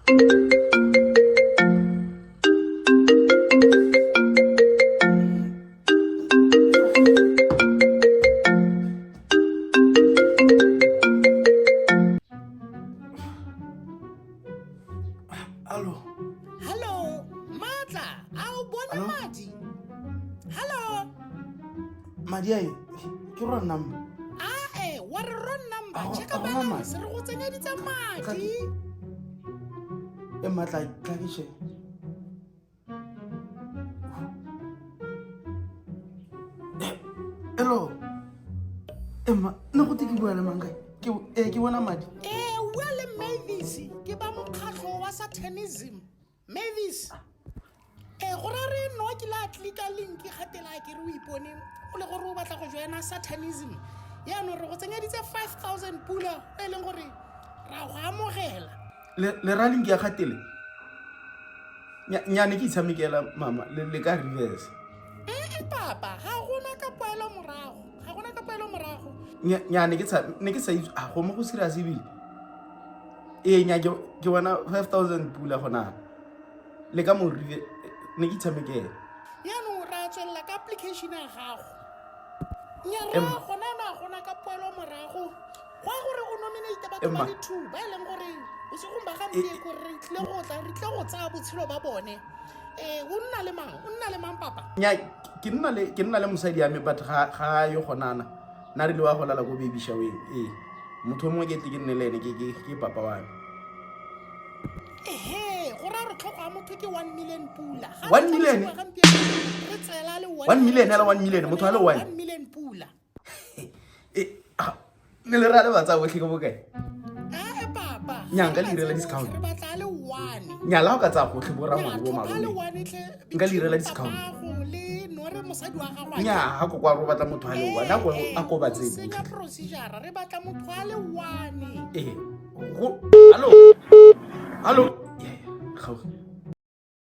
Hello. Hello, Matla. Ao bona Hello? Madi. Hello. Madi ai ke rona number. What a wrong number. Ao- Check ao out mama. my se re go tsenyeditse Madi. E matla tla ke she. Hello. Emma, no go tiki bua le manga. Ke bona Madi. Well, Mavis, ke ba mokgatlho wa Satanism. Mavis. Go ra re no ke la tlika link gatela ke re o ipone o le gore o batla go joina Satanism. Ya no re go tsenyeditse 5,000 pula e leng gore ra go amogela. Le ralling ke ya gatele. Nyane ke tshamekela mama le ka reverse. Papa, ga gona ka poelo morago. Ga gona ka poelo morago. Nyane ke sa itse a go mo go serious ebile. Nya ke bona 5,000 pula gona. Le ka mo ne ke tshamekela. Yaanong ra tswelela ka application ya gago. Nya ra gona ka poelo morago. Go a gore o nominate batho ba di-2 ba e leng gore o se go mbagampe gore re tle go tsaya botshelo ba bone. O nna le mang papa? Nya ke nna le mosadi ya me but ga yo gonana na re le wa go lala go baby shower motho mongwe ke tle ke nne le ene ke papa wa me. Go ra re tlhogo ya motho ke 1 million pula. 1 million? Re tsela le 1 million ala 1 million motho a le 1 million pula. ne le rale ba tsa botlhe go bokae Papa. Nyanga le irela discount. Re batla le 1. nyala go ka tsa gotlhe bo rangwane bo le malome 1 tle. nka le irela discount. Le no re mosadi wa gago. Nya ga go kwa ro batla motho a le 1 a go ba tsebe. Se ka procedure re batla motho a le 1. Hallo